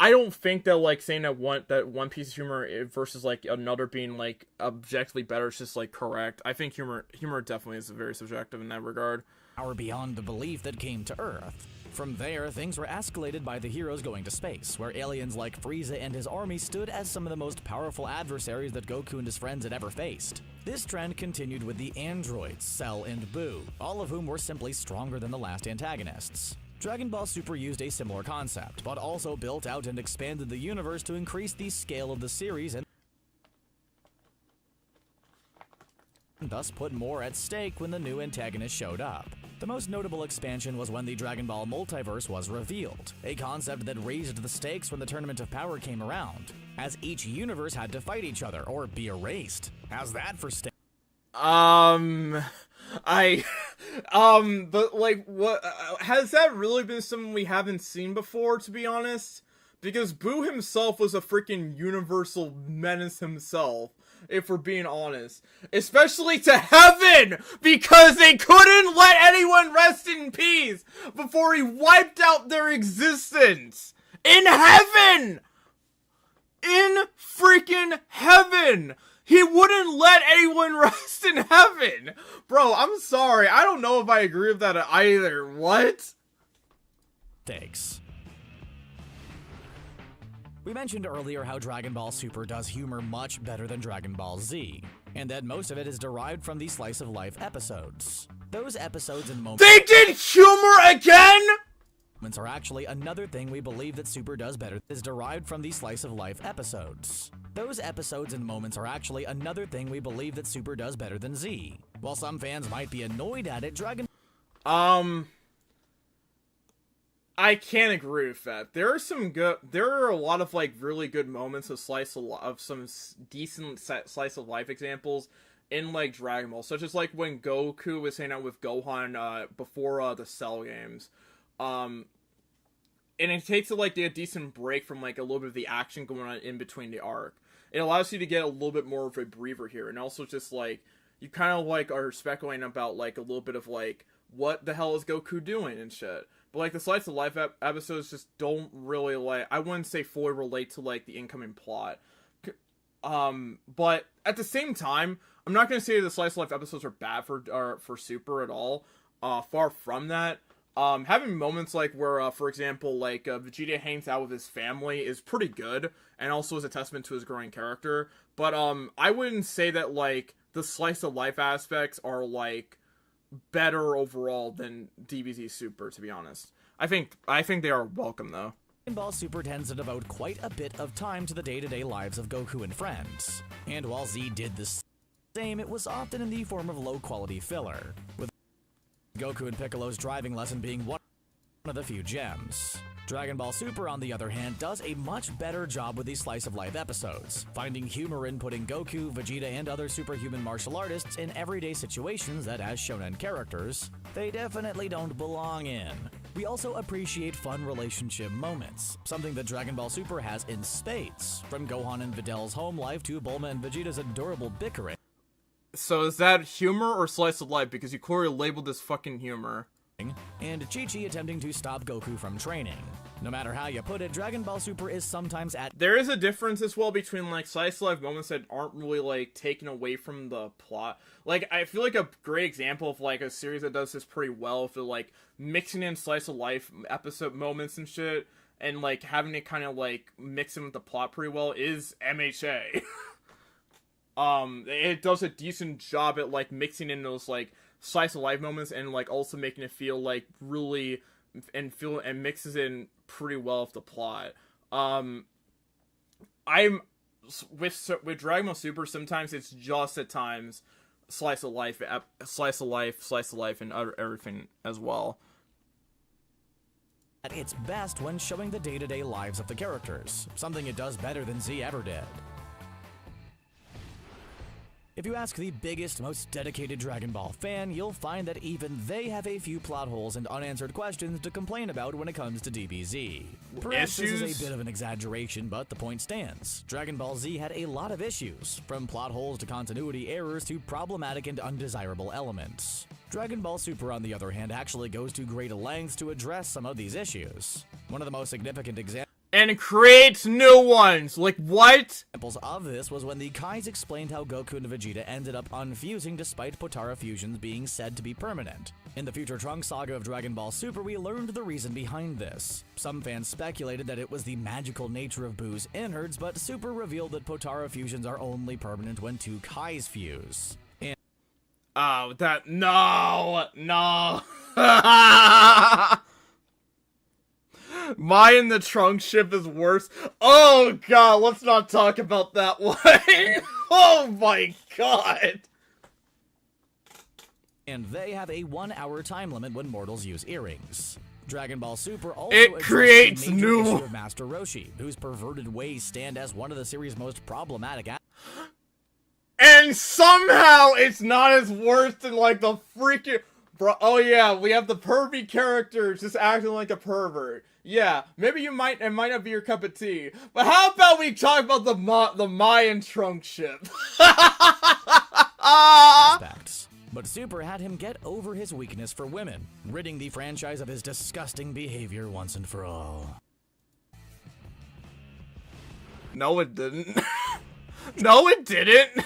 I don't think that like saying that one piece of humor versus like another being like objectively better is just like correct. I think humor definitely is very subjective in that regard. Power beyond the belief that came to Earth. From there, things were escalated by the heroes going to space, where aliens like Frieza and his army stood as some of the most powerful adversaries that Goku and his friends had ever faced. This trend continued with the androids, Cell and Buu, all of whom were simply stronger than the last antagonists. Dragon Ball Super used a similar concept, but also built out and expanded the universe to increase the scale of the series and thus put more at stake when the new antagonist showed up. The most notable expansion was when the Dragon Ball multiverse was revealed, a concept that raised the stakes when the Tournament of Power came around, as each universe had to fight each other or be erased. How's that for stakes? But like, what has that really been something we haven't seen before, to be honest? Because Boo himself was a freaking universal menace himself, if we're being honest. Especially to heaven! Because they couldn't let anyone rest in peace before he wiped out their existence! In heaven! In freaking heaven! He wouldn't let anyone rest in heaven! Bro, I'm sorry. I don't know if I agree with that either. What? Thanks. We mentioned earlier how Dragon Ball Super does humor much better than Dragon Ball Z, and that most of it is derived from the slice-of-life episodes. Those episodes and moments— They did humor again?! Are actually another thing we believe that Super does better is derived from the slice-of-life episodes. Those episodes and moments are actually another thing we believe that Super does better than Z. While some fans might be annoyed at it, I can't agree with that. There are a lot of like really good moments of some decent slice of life examples in like Dragon Ball, such as like when Goku was hanging out with Gohan before the Cell games. And it takes like a decent break from like a little bit of the action going on in between the arc. It allows you to get a little bit more of a breather here, and also just like you kind of like are speculating about like a little bit of like what the hell is Goku doing and shit. But like the slice of life episodes just don't really like, I wouldn't say fully relate to like the incoming plot. But at the same time, I'm not gonna say the slice of life episodes are bad for Super at all. Far from that. Having moments like where, for example, like Vegeta hangs out with his family is pretty good, and also is a testament to his growing character. But I wouldn't say that like the slice of life aspects are like better overall than DBZ Super, to be honest. I think they are welcome though. Dragon Ball Super tends to devote quite a bit of time to the day-to-day lives of Goku and friends. And while Z did the same, it was often in the form of low-quality filler, with Goku and Piccolo's driving lesson being one of the few gems. Dragon Ball Super, on the other hand, does a much better job with these slice-of-life episodes, finding humor in putting Goku, Vegeta, and other superhuman martial artists in everyday situations that, as shonen characters, they definitely don't belong in. We also appreciate fun relationship moments, something that Dragon Ball Super has in spades, from Gohan and Vidal's home life to Bulma and Vegeta's adorable bickering. So is that humor or slice of life? Because you clearly labeled this fucking humor. And Chi-Chi attempting to stop Goku from training. No matter how you put it, Dragon Ball Super is sometimes at There is a difference as well between, like, slice of life moments that aren't really, like, taken away from the plot. Like, I feel like a great example of, like, a series that does this pretty well for, like, mixing in slice of life episode moments and shit, and, like, having it kind of, like, mix in with the plot pretty well is MHA. It does a decent job at, like, mixing in those, like, slice of life moments and, like, also making it feel, like, really, and mixes in pretty well with the plot. I'm with Dragon Ball Super, sometimes it's just at times slice of life, and everything as well. at its best when showing the day-to-day lives of the characters, something it does better than Z ever did. If you ask the biggest, most dedicated Dragon Ball fan, you'll find that even they have a few plot holes and unanswered questions to complain about when it comes to DBZ. Perhaps this is a bit of an exaggeration, but the point stands. Dragon Ball Z had a lot of issues, from plot holes to continuity errors to problematic and undesirable elements. Dragon Ball Super, on the other hand, actually goes to great lengths to address some of these issues. One of the most significant examples and creates new ones. Like, what? Examples of this was when the Kais explained how Goku and Vegeta ended up unfusing despite Potara fusions being said to be permanent. In the future Trunks saga of Dragon Ball Super, we learned the reason behind this. Some fans speculated that it was the magical nature of Boo's innards, but Super revealed that Potara fusions are only permanent when two Kais fuse. Oh, that, no. Mai in the Trunks ship is worse. Oh god, let's not talk about that one. Oh my god. And they have a 1-hour time limit when mortals use earrings. Dragon Ball Super also it creates a major new issue of Master Roshi, whose perverted ways stand as one of the series' most problematic and somehow it's not as worse than like the freaking bro. Oh yeah, we have the pervy characters just acting like a pervert. Yeah, maybe it might not be your cup of tea, but how about we talk about the Mayan Trunk ship? aspects. But Super had him get over his weakness for women, ridding the franchise of his disgusting behavior once and for all. No, it didn't. No, it didn't.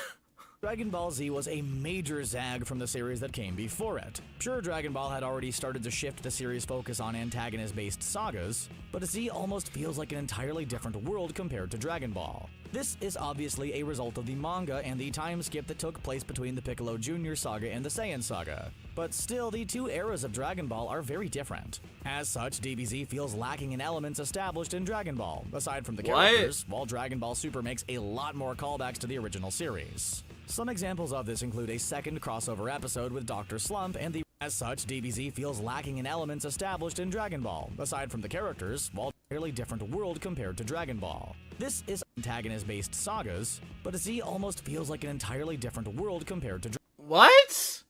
Dragon Ball Z was a major zag from the series that came before it. Sure, Dragon Ball had already started to shift the series' focus on antagonist-based sagas, but Z almost feels like an entirely different world compared to Dragon Ball. This is obviously a result of the manga and the time skip that took place between the Piccolo Jr. saga and the Saiyan saga. But still, the two eras of Dragon Ball are very different. As such, DBZ feels lacking in elements established in Dragon Ball, aside from the characters, while Dragon Ball Super makes a lot more callbacks to the original series. Some examples of this include a second crossover episode with Dr. Slump and the As such, DBZ feels lacking in elements established in Dragon Ball, aside from the characters, while a fairly different world compared to Dragon Ball. This is antagonist-based sagas, but Z almost feels like an entirely different world compared to What?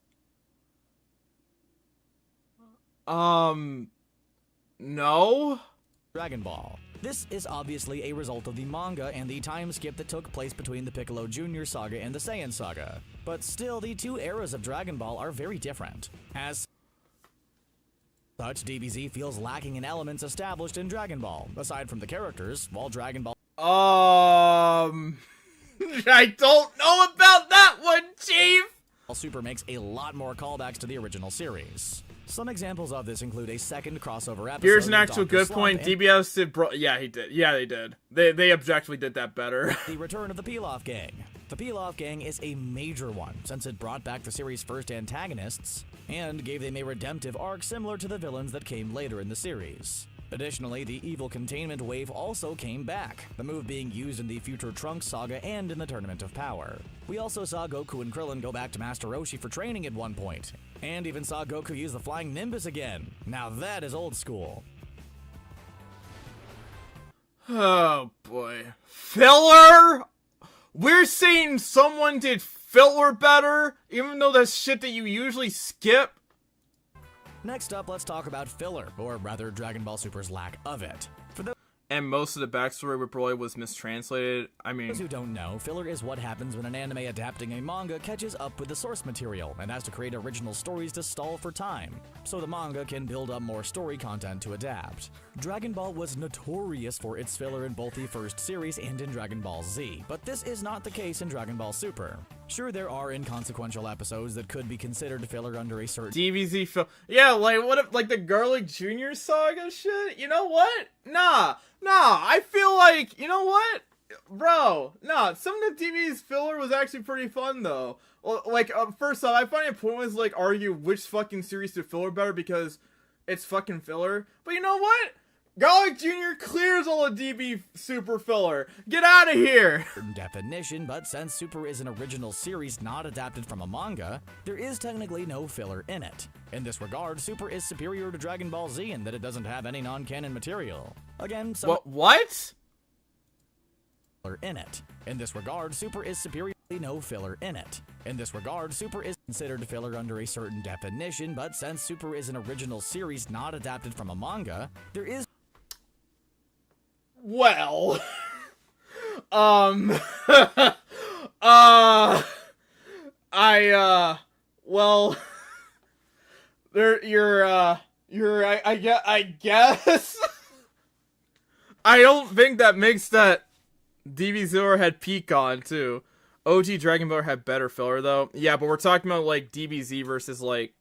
No? Dragon Ball. This is obviously a result of the manga and the time skip that took place between the Piccolo Jr. saga and the Saiyan saga. But still, the two eras of Dragon Ball are very different. As such, DBZ feels lacking in elements established in Dragon Ball, aside from the characters, while Dragon Ball I don't know about that one, Chief! Super makes a lot more callbacks to the original series. Some examples of this include a second crossover episode. Here's an actual Dr. good Slump point. DBS did, yeah, he did. Yeah, they did. They objectively did that better. The return of the Pilaf Gang. The Pilaf Gang is a major one, since it brought back the series' first antagonists, and gave them a redemptive arc similar to the villains that came later in the series. Additionally, the evil containment wave also came back, the move being used in the future Trunks saga and in the Tournament of Power. We also saw Goku and Krillin go back to Master Roshi for training at one point, and even saw Goku use the Flying Nimbus again. Now that is old school. Oh boy. Filler? We're saying someone did filler better, even though that's shit that you usually skip? Next up, let's talk about filler, or rather Dragon Ball Super's lack of it. For the And time, most of the backstory with Broly was mistranslated. I mean, For those who don't know, filler is what happens when an anime adapting a manga catches up with the source material and has to create original stories to stall for time, so the manga can build up more story content to adapt. Dragon Ball was notorious for its filler in both the first series and in Dragon Ball Z, but this is not the case in Dragon Ball Super. Sure, there are inconsequential episodes that could be considered filler under a certain DBZ film. Yeah, like, what if, like, the Garlic Jr. saga shit? You know what? Nah, I feel like, you know what? Bro, nah, some of the DBZ filler was actually pretty fun, though. Well, like, first off, I find it pointless, like, argue which fucking series to filler better because it's fucking filler. But you know what? Garlic Jr. clears all the DB Super filler. Get out of here! definition, but since Super is an original series not adapted from a manga, there is technically no filler in it. In this regard, Super is superior to Dragon Ball Z in that it doesn't have any non-canon material. Again, some What? filler in it. In this regard, Super is superior. No filler in it. In this regard, Super is considered filler under a certain definition, but since Super is an original series not adapted from a manga, there is Well, well, I guess. I don't think that makes that DB0 had peak on, too. OG Dragon Ball had better filler, though. Yeah, but we're talking about, like, DBZ versus, like...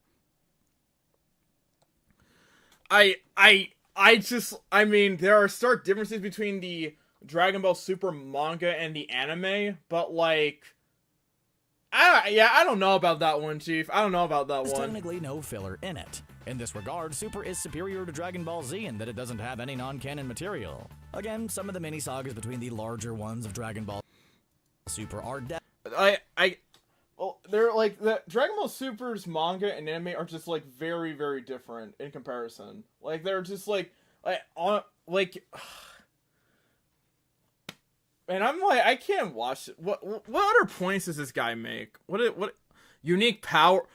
I mean, there are stark differences between the Dragon Ball Super manga and the anime, but, like... I don't know about that one, Chief. I don't know about that There's one. technically no filler in it. In this regard, Super is superior to Dragon Ball Z in that it doesn't have any non-canon material. Again, some of the mini-sagas between the larger ones of Dragon Ball Super are Well, they're like the Dragon Ball Super's manga and anime are just like very, very different in comparison. Like they're just like and I'm like, I can't watch it. What other points does this guy make? What unique powers?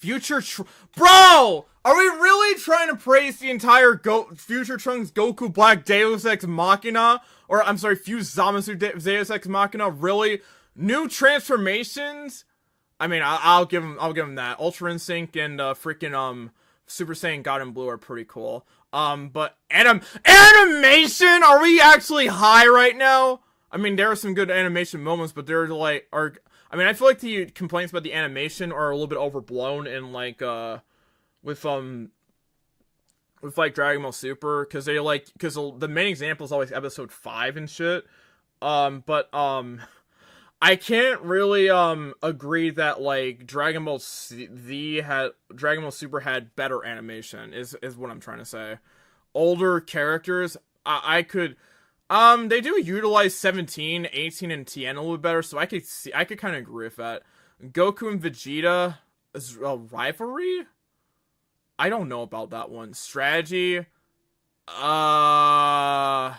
Bro, are we really trying to praise the entire Future Trunks Goku Black Deus Ex Machina? Or, I'm sorry, Fuse Zamasu Deus Ex Machina? Really? New transformations? I mean, I'll give him that. Ultra Instinct and, freaking, Super Saiyan God in Blue are pretty cool. But animation? Are we actually high right now? I mean, there are some good animation moments, but they're like, I mean, I feel like the complaints about the animation are a little bit overblown in, like, with like Dragon Ball Super, because the main example is always episode 5 and shit. But I can't really agree that like Dragon Ball Super had better animation is what I'm trying to say. Older characters, I could they do utilize 17, 18, and Tien a little better, so I could kind of agree with that. Goku and Vegeta is a rivalry? I don't know about that one. Strategy? Female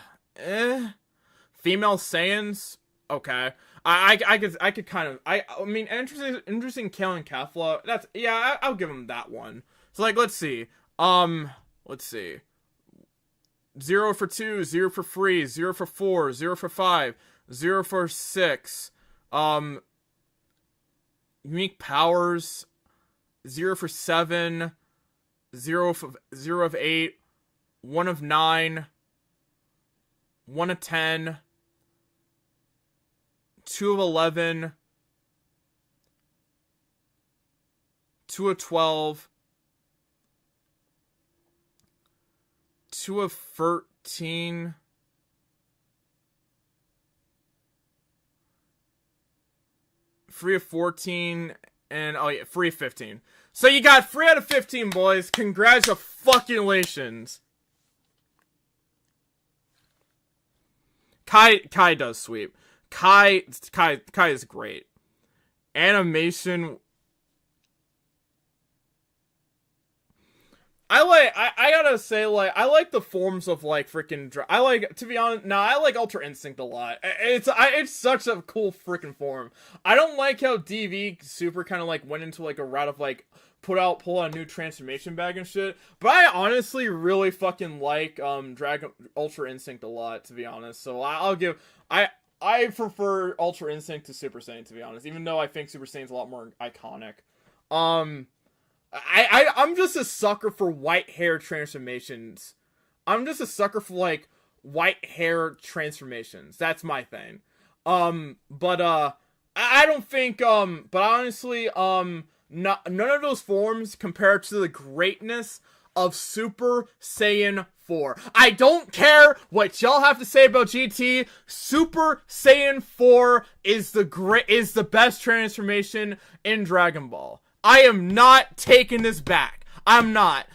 Saiyans? Okay. I could kind of, I mean, interesting Kale and Kefla. That's, yeah, I'll give him that one. So, like, let's see. 0 for 2, 0 for 3, 0 for 4, 0 for 5, 0 for 6. Unique powers, 0 for 7, 0 of 8, 1 of 9, 1 of 10, 2 of 11, 2 of 12, 2 of 13, 3 of 14, and, oh yeah, 3 of 15. So you got 3 out of 15, boys. Congratulations. Kai does sweep. Kai is great. Animation. I gotta say, like, I like the forms of, like, freaking, I like, to be honest, I like Ultra Instinct a lot. It's such a cool freaking form. I don't like how DV Super kind of, like, went into, like, a route of, like, pull out a new transformation bag and shit. But I honestly really fucking like Dragon Ultra Instinct a lot, to be honest. So I prefer Ultra Instinct to Super Saiyan, to be honest, even though I think Super Saiyan's a lot more iconic. I'm just a sucker for white hair transformations. I'm just a sucker for like white hair transformations. That's my thing. But I don't think but honestly none of those forms compare to the greatness of Super Saiyan 4. I don't care what y'all have to say about GT. Super Saiyan 4 is the best transformation in Dragon Ball. I am not taking this back. I'm not.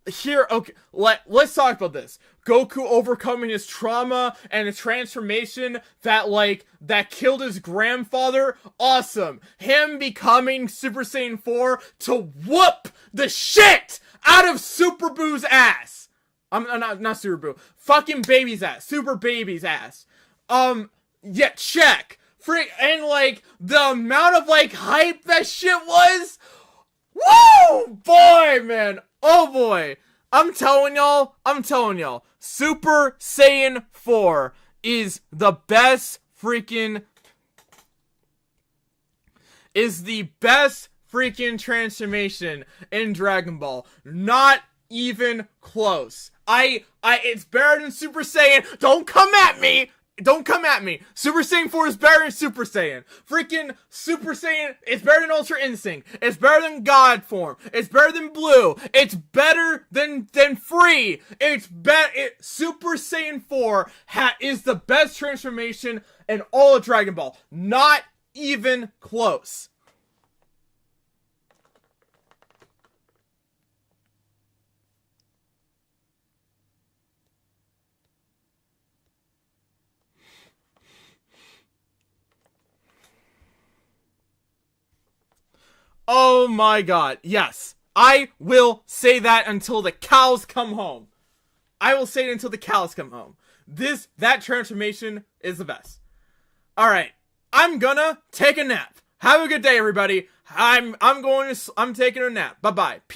Here, okay, let's talk about this. Goku overcoming his trauma and a transformation that killed his grandfather. Awesome. Him becoming Super Saiyan 4 to whoop the shit out of Super Boo's ass. I'm not Super Boo. Fucking baby's ass. Super baby's ass. Yeah, check. And like the amount of like hype that shit was. Woo! Boy, man. Oh boy. I'm telling y'all, Super Saiyan 4 is the best freaking transformation in Dragon Ball. Not even close. It's better than Super Saiyan. Don't come at me. Super Saiyan 4 is better than Super Saiyan. Freaking Super Saiyan, it's better than Ultra Instinct. It's better than God Form. It's better than Blue. It's better than Free. Super Saiyan 4 is the best transformation in all of Dragon Ball. Not even close. Oh my god, yes. I will say that until the cows come home. That transformation is the best. Alright, I'm gonna take a nap. Have a good day, everybody. I'm taking a nap. Bye-bye.